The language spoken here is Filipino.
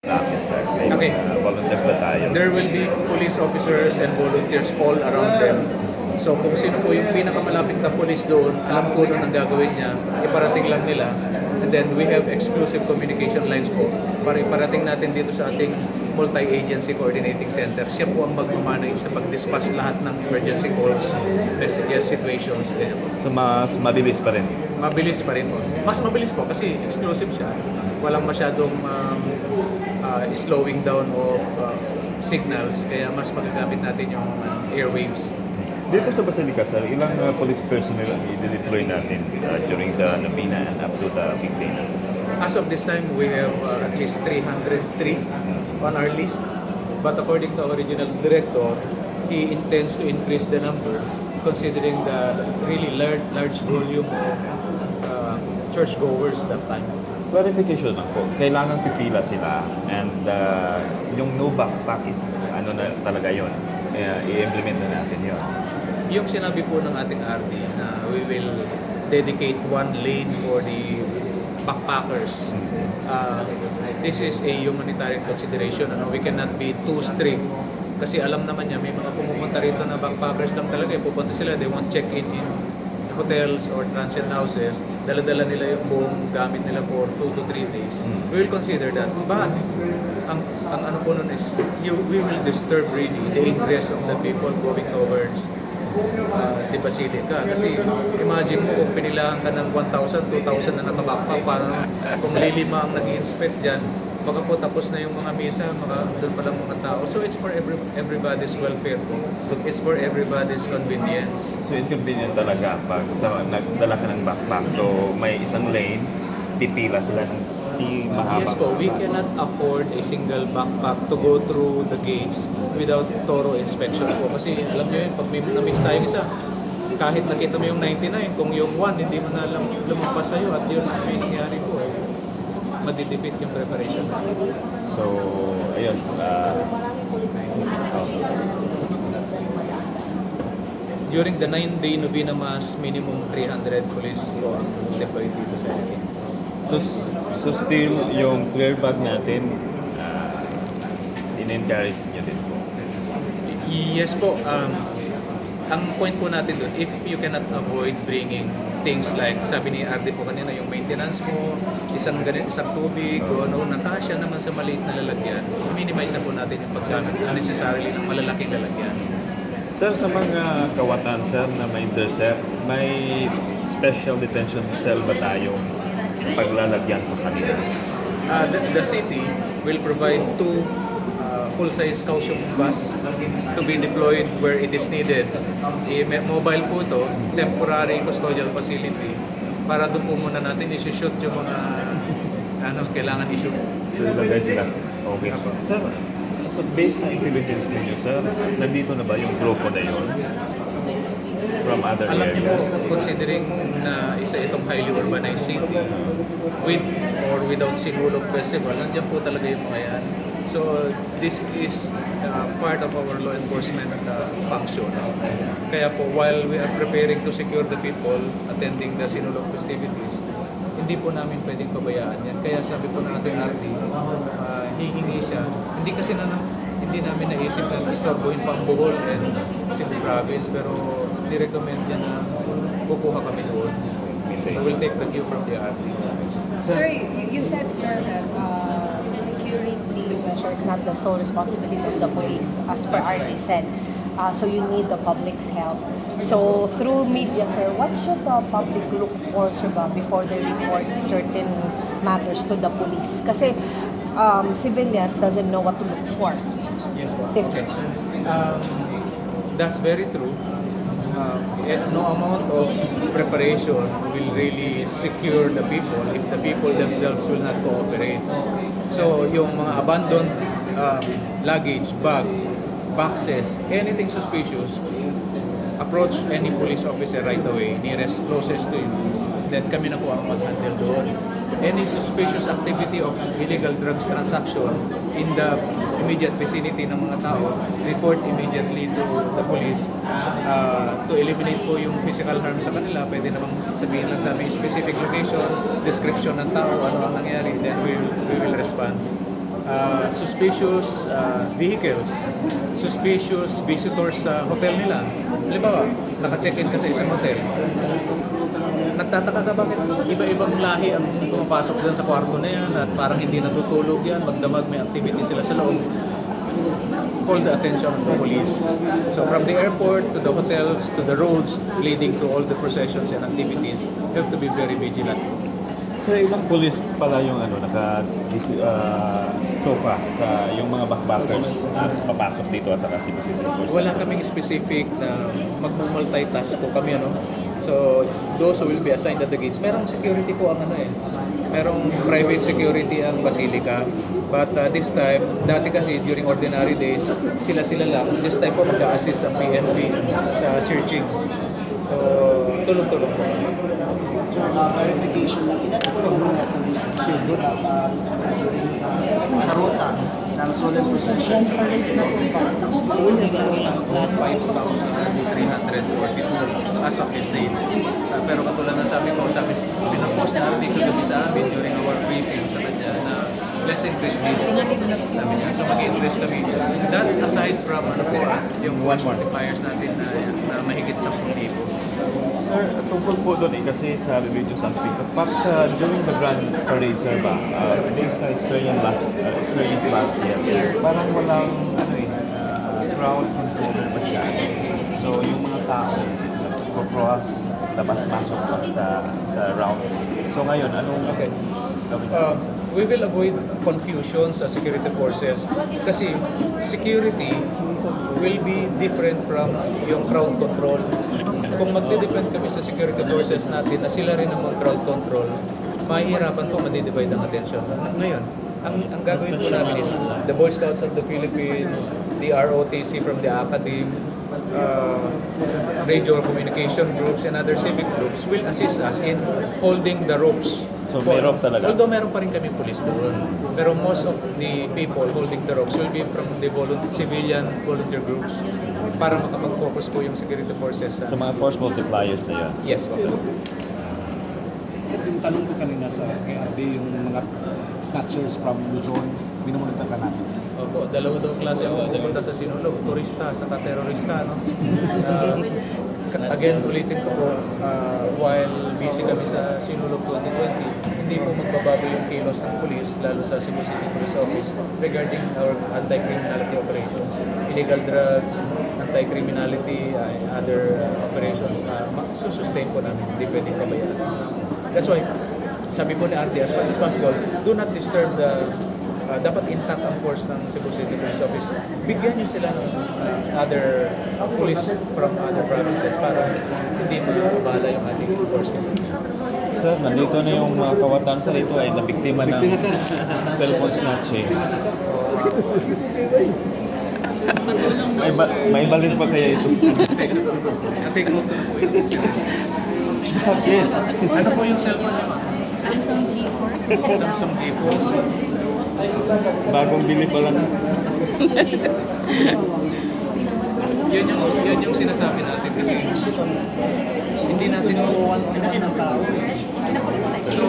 Bakit, sir? May Okay. volunteers ba tayo? There will be police officers and volunteers all around them. So kung sino po yung pinakamalapit na police doon, alam ko doon ang gagawin niya, iparating lang nila. And then we have exclusive communication lines po para iparating natin dito sa ating multi-agency coordinating center. Siya po ang magmamanage sa pag-dispatch lahat ng emergency calls, messages, situations. Ganyan po. So, mas mabilis pa rin. Mabilis pa rin po. Mas mabilis po kasi exclusive siya. Walang masyadong slowing down of signals. Kaya mas magagamit natin yung airwaves. Dito sa Basilica, sir, ilang police personnel ang i-deploy natin during the Novena and up to the Big Day? As of this time, we have at least 303 on our list. But according to our regional director, he intends to increase the number considering the really large volume of churchgoers that time. Clarification lang po, kailangan pipila sila and yung no backpack is ano na talaga yun, i-implement na natin yun. Yung sinabi po ng ating RD na we will dedicate one lane for the backpackers. This is a humanitarian consideration. We cannot be too strict. Kasi alam naman niya, may mga pumupunta rito na backpackers lang talaga. Pupunta sila, they won't check in hotels or transient houses. Dala-dala nila yung buong gamit nila for 2 to 3 days. We will consider that. But, ang ano po nun is, we will disturb really the ingress of the people going towards the Basilica. Kasi imagine mo kung pinilahan ka ng 1,000, 2,000 na nakabakpak, paano kung lilima ang nag-i-inspect dyan, baka po tapos na yung mga misa, doon pa lang mga tao. So it's for everybody's welfare po. So it's for everybody's convenience. So inconvenient talaga pag nagdala ka ng backpack. So may isang lane, pipila sila ng mahaba. Yes po, we cannot afford a single backpack to go through the gates without thorough inspection po. Kasi alam nyo yun, pag may na-miss tayong isa, kahit nakita mo yung 99, kung yung 1 hindi mo na lumampas sa'yo at yun ang nangyari po, madidipit yung preparation. So, ayun. During the 9-day Novena Mass, minimum 300 police po ang deployed dito sa atin. So still, yung clear bag natin, in-encourage nyo din po. Yes po. Ang point po natin doon, if you cannot avoid bringing things like, sabi ni RD po kanina, yung maintenance mo, isang tubig, o natasya naman sa maliit na lalagyan, minimize na po natin yung paggamit unnecessarily ng malalaking lalagyan. Sir, sa mga kawatan, sir, na may intercept, may special detention cell ba tayong paglalagyan sa kanila? The city will provide 2 full-size caution bus to be deployed where it is needed. Mobile po ito, temporary custodial facility, para doon po muna natin isi-shoot yung mga kailangan i-shoot. So, ilagay sila. Okay. Sir, so based na intelligence ninyo, sir, nandito na ba yung grupo na yun? From other Alam niyo po, areas? considering na isa itong highly urbanized city, with or without Sinulog Festival, nandiyan po talaga yung mga yan. So, this is part of our law enforcement function. Kaya po, while we are preparing to secure the people attending the Sinulog festivities, hindi po namin pwedeng pabayaan yan. Kaya sabi po ng ating RD, hihingi siya. Hindi namin naisip na istorbohin pa ang Bohol and Cebu province, pero ni-recommend niya na kukuha kami doon. So we'll take the cue from the RD. Sir, you said, sir, that security measures not the sole responsibility of the police, as per RD said. So you need the public's help. So through media, sir, what should the public look for, sir, before they report certain matters to the police? Kasi civilians doesn't know what to look for. Yes, okay. That's very true. No amount of preparation will really secure the people if the people themselves will not cooperate. So, yung mga abandoned luggage, boxes, anything suspicious, approach any police officer right away, nearest, closest to you. Then kami na po ang mag-handle doon. Any suspicious activity of illegal drugs transaction in the immediate vicinity ng mga tao, report immediately to the police to eliminate po yung physical harm sa kanila. Pwede namang sabihin lang sa aming specific location, description ng tao, ano ang nangyari, then we will respond suspicious vehicles, suspicious visitors sa hotel nila. Halimbawa, naka-check-in ka sa isang hotel. Nagtataka ka bakit iba-ibang lahi ang pumapasok dyan sa kwarto na yan at parang hindi natutulog yan, magdamag may activity sila sa loob. Call the attention of the police. So from the airport to the hotels to the roads leading to all the processions and activities, you have to be very vigilant. Sa ibang police pala yung toka sa yung mga backpackers na papasok dito sa Cebu City Sports Wala Center. kaming specific na mag-multitask po kami, ano? So, those who will be assigned at the gates. Merong security po ang merong private security ang Basilica. But this time, dati kasi during ordinary days, sila-sila lang. This time po mag-a-assist ang PNP sa searching. So, tulong-tulong po. Verification lang. Ilan po yung mga police schedule sa ruta ng solemn procession? 5,342 as of this date. Pero katulad na sabi ko, pinapost na article gabi sa amin during our briefing sa kanya na let's increase this. Sabi niya, so mag-increase kami. That's aside from yung watch multipliers natin na mahigit 10,000. Sir, tungkol po doon kasi sa religious aspect. Pag during the Grand Parade, sir ba, based sa experience last year, parang walang crowd control pa siya. So yung mga tao, cross, labas-masok pa sa route. So ngayon, anong gawin natin, sir? We will avoid confusion sa security forces kasi security will be different from yung crowd control. Kung magde-depend kami sa security forces natin na sila rin ang mag-crowd control, mahihirapan po madidivide ang attention. Ngayon, ang gagawin po namin is the Boy Scouts of the Philippines, the ROTC from the Academy, radio communication groups and other civic groups will assist us in holding the ropes. So may rope talaga? Although meron pa rin kami police doon. Pero most of the people holding the ropes will be from the civilian volunteer groups para makapag-focus po yung security forces Sa mga force multipliers na yun. Yes, po. Sir, yung tanong ko kanina sa KRD, yung mga snatchers from Luzon, minumonitor ka natin. Opo, dalawa daw klase ang pupunta sa Sinulog, turista, saka terorista, no? Again, ulitin ko po, while busy kami sa Sinulog 2020, hindi po magbabago yung kilos ng police, lalo sa Cebu City Police Office, regarding our anti-criminality operations. Illegal drugs, anti-criminality, other operations, susustain po namin, hindi pwedeng pabayaan. That's why, sabi po ni RD, as much as possible, do not disturb dapat intact ang force ng Cebu City Police Office. Bigyan niyo sila ng other police from other provinces para hindi mabala yung ating enforcement. Sir, nandito na yung mga kawatan sa dito ay nabiktima ng cellphone snatching. May balin pa kaya ito? Take note na po ito. Bakit? Ano po yung cellphone niyo? Samsung G4. Samsung G4. Bagong bili pa lang. Yan yung sinasabi natin kasi hindi natin makuha ng tao. So,